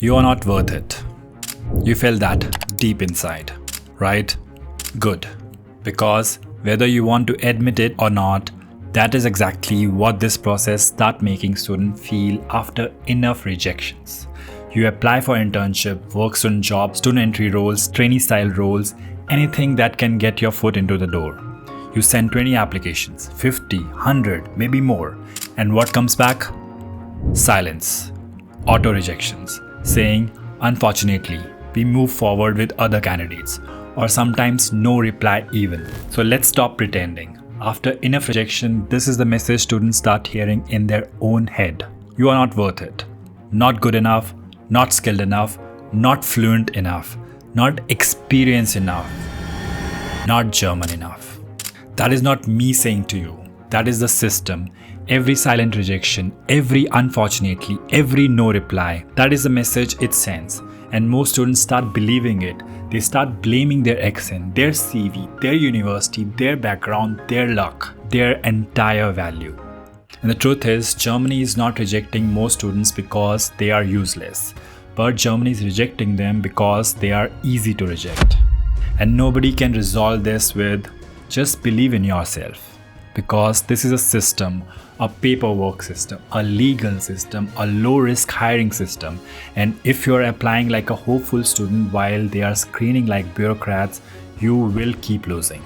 You are not worth it. You felt that deep inside, right? Good. Because whether you want to admit it or not, that is exactly what this process starts making students feel after enough rejections. You apply for internship, work-student jobs, student entry roles, trainee-style roles, anything that can get your foot into the door. You send 20 applications, 50, 100, maybe more. And what comes back? Silence. Auto rejections. Saying, unfortunately, we move forward with other candidates. Or sometimes no reply even. So let's stop pretending. After enough rejection, this is the message students start hearing in their own head. You are not worth it. Not good enough, not skilled enough, not fluent enough, not experienced enough, not German enough. That is not me saying to you. That is the system. Every silent rejection, every unfortunately, every no reply, that is the message it sends. And most students start believing it. They start blaming their accent, their CV, their university, their background, their luck, their entire value. And the truth is, Germany is not rejecting most students because they are useless. But Germany is rejecting them because they are easy to reject. And nobody can resolve this with just believe in yourself. Because this is a system, a paperwork system, a legal system, a low-risk hiring system. And if you're applying like a hopeful student while they are screening like bureaucrats, you will keep losing.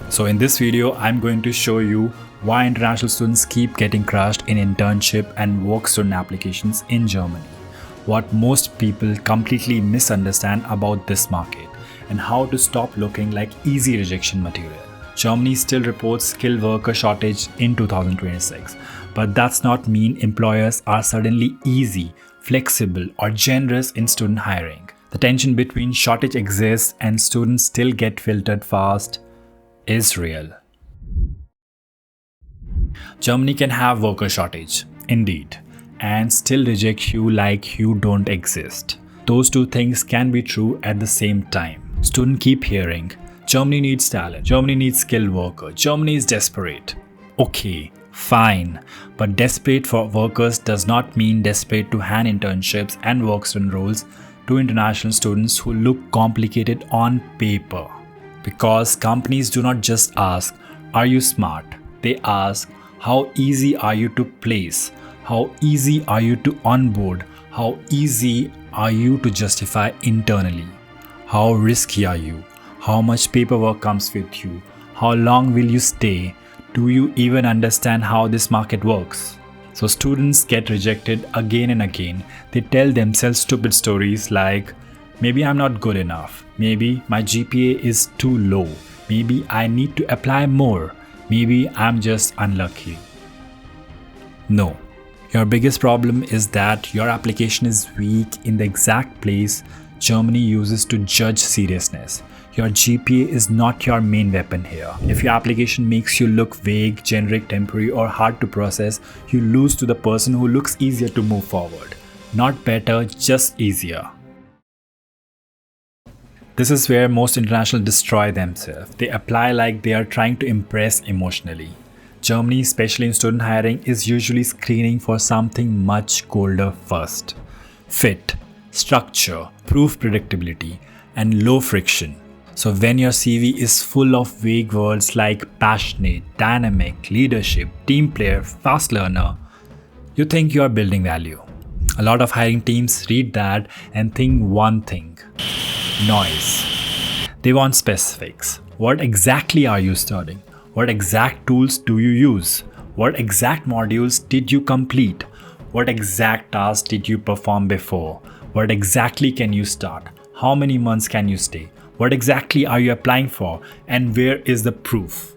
So in this video, I'm going to show you why international students keep getting crushed in internship and work student applications in Germany. What most people completely misunderstand about this market and how to stop looking like easy rejection material. Germany still reports skilled worker shortage in 2026, but that's not mean employers are suddenly easy, flexible, or generous in student hiring. The tension between shortage exists and students still get filtered fast is real. Germany can have worker shortage, indeed, and still reject you like you don't exist. Those two things can be true at the same time. Students keep hearing, Germany needs talent, Germany needs skilled worker, Germany is desperate. Okay, fine, but desperate for workers does not mean desperate to hand internships and work student roles to international students who look complicated on paper. Because companies do not just ask, are you smart? They ask, how easy are you to place? How easy are you to onboard? How easy are you to justify internally? How risky are you? How much paperwork comes with you? How long will you stay? Do you even understand how this market works? So students get rejected again and again. They tell themselves stupid stories like, maybe I'm not good enough. Maybe my GPA is too low. Maybe I need to apply more. Maybe I'm just unlucky. No. Your biggest problem is that your application is weak in the exact place Germany uses to judge seriousness. Your GPA is not your main weapon here. If your application makes you look vague, generic, temporary, or hard to process, you lose to the person who looks easier to move forward. Not better, just easier. This is where most internationals destroy themselves. They apply like they are trying to impress emotionally. Germany, especially in student hiring, is usually screening for something much colder first. Fit, structure, proof predictability, and low friction. So when your CV is full of vague words like passionate, dynamic, leadership, team player, fast learner, you think you are building value. A lot of hiring teams read that and think one thing: noise. They want specifics. What exactly are you studying? What exact tools do you use? What exact modules did you complete? What exact tasks did you perform before? What exactly can you start? How many months can you stay? What exactly are you applying for? And where is the proof?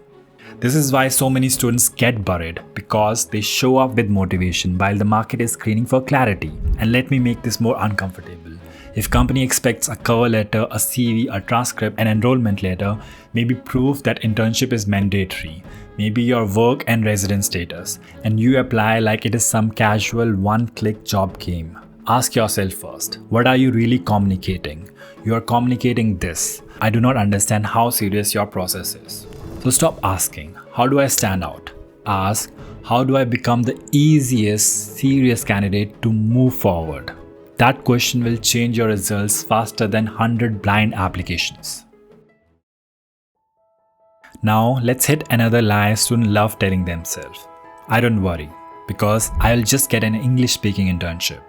This is why so many students get buried, because they show up with motivation while the market is screening for clarity. And let me make this more uncomfortable. If company expects a cover letter, a CV, a transcript, an enrollment letter, maybe proof that internship is mandatory, maybe your work and residence status, and you apply like it is some casual one-click job game. Ask yourself first, what are you really communicating? You are communicating this. I do not understand how serious your process is. So stop asking, how do I stand out? Ask, how do I become the easiest serious candidate to move forward? That question will change your results faster than 100 blind applications. Now let's hit another lie students love telling themselves. I don't worry, because I'll just get an English-speaking internship.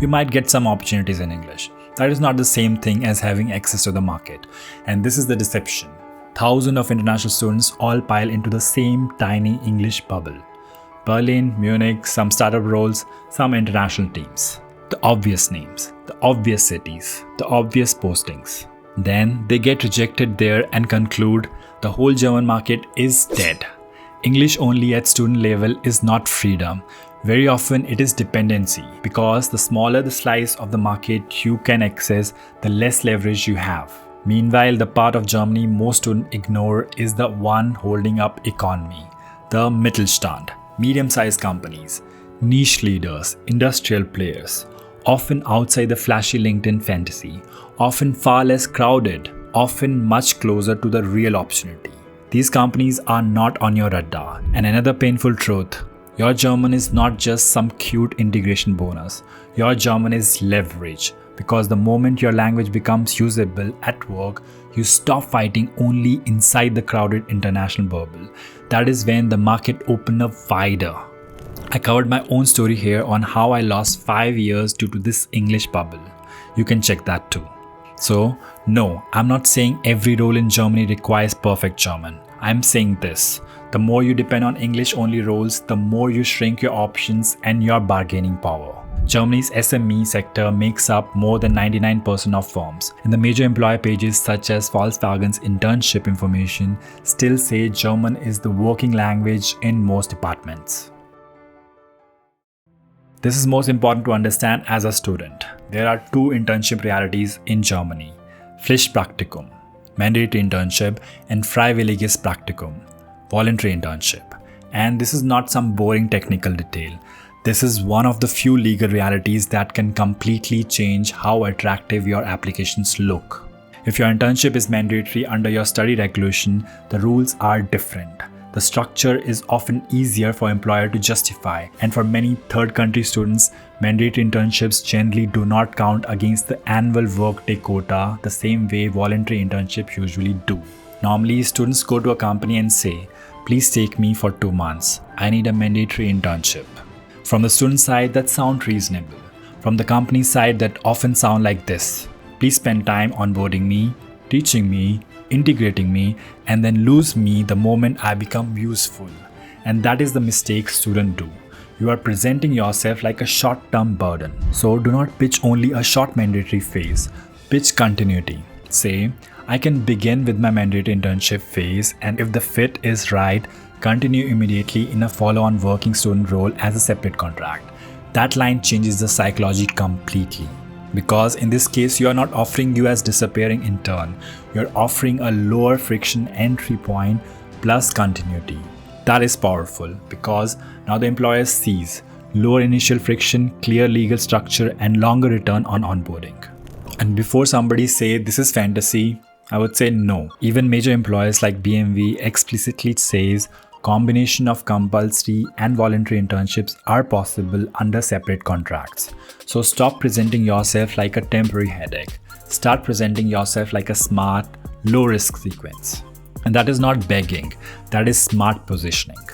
You might get some opportunities in English. That is not the same thing as having access to the market. And this is the deception. Thousands of international students all pile into the same tiny English bubble. Berlin, Munich, some startup roles, some international teams. The obvious names, the obvious cities, the obvious postings. Then they get rejected there and conclude the whole German market is dead. English only at student level is not freedom. Very often it is dependency, because the smaller the slice of the market you can access, the less leverage you have. Meanwhile, the part of Germany most students ignore is the one holding up economy, the Mittelstand, medium-sized companies, niche leaders, industrial players, often outside the flashy LinkedIn fantasy, often far less crowded, often much closer to the real opportunity. These companies are not on your radar. And another painful truth, your German is not just some cute integration bonus. Your German is leverage, because the moment your language becomes usable at work, you stop fighting only inside the crowded international bubble. That is when the market opens up wider. I covered my own story here on how I lost 5 years due to this English bubble. You can check that too. So, no, I'm not saying every role in Germany requires perfect German. I'm saying this. The more you depend on English-only roles, the more you shrink your options and your bargaining power. Germany's SME sector makes up more than 99% of firms, and the major employer pages such as Volkswagen's internship information still say German is the working language in most departments. This is most important to understand as a student. There are two internship realities in Germany: Pflichtpraktikum, mandatory internship, and Freiwilliges Praktikum, voluntary internship. And this is not some boring technical detail. This is one of the few legal realities that can completely change how attractive your applications look. If your internship is mandatory under your study regulation, the rules are different. The structure is often easier for employer to justify, and for many third country students, mandatory internships generally do not count against the annual workday quota the same way voluntary internships usually do. Normally, students go to a company and say, "Please take me for 2 months. I need a mandatory internship." From the student side, that sounds reasonable. From the company side, that often sound like this: "Please spend time onboarding me, teaching me, integrating me, and then lose me the moment I become useful." And that is the mistake students do. You are presenting yourself like a short-term burden. So do not pitch only a short mandatory phase. Pitch continuity. Say, "I can begin with my mandatory internship phase, and if the fit is right, continue immediately in a follow-on working student role as a separate contract." That line changes the psychology completely. Because in this case, you are not offering you as disappearing intern. You're offering a lower friction entry point plus continuity. That is powerful, because now the employer sees lower initial friction, clear legal structure, and longer return on onboarding. And before somebody say this is fantasy, I would say no. Even major employers like BMW explicitly says combination of compulsory and voluntary internships are possible under separate contracts. So stop presenting yourself like a temporary headache. Start presenting yourself like a smart, low-risk sequence. And that is not begging, that is smart positioning.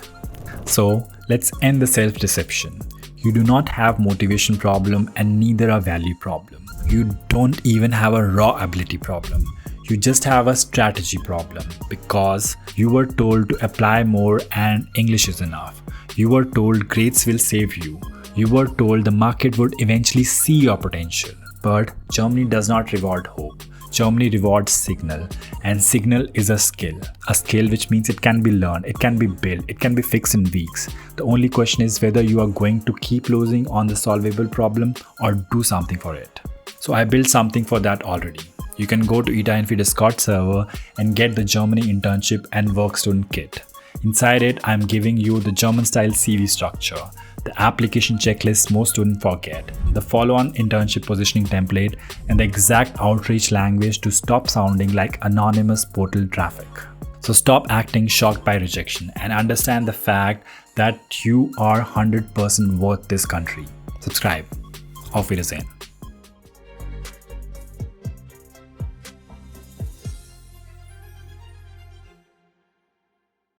So let's end the self-deception. You do not have motivation problem and neither a value problem. You don't even have a raw ability problem. You just have a strategy problem, because you were told to apply more and English is enough. You were told grades will save you. You were told the market would eventually see your potential. But Germany does not reward hope. Germany rewards signal, and signal is a skill which means it can be learned, it can be built, it can be fixed in weeks. The only question is whether you are going to keep losing on the solvable problem or do something for it. So I built something for that already. You can go to ETA-Info Discord server and get the Germany internship and Werkstudent kit. Inside it, I'm giving you the German style CV structure, the application checklist most students forget, the follow-on internship positioning template, and the exact outreach language to stop sounding like anonymous portal traffic. So stop acting shocked by rejection and understand the fact that you are 100% worth this country. Subscribe. Auf Wiedersehen.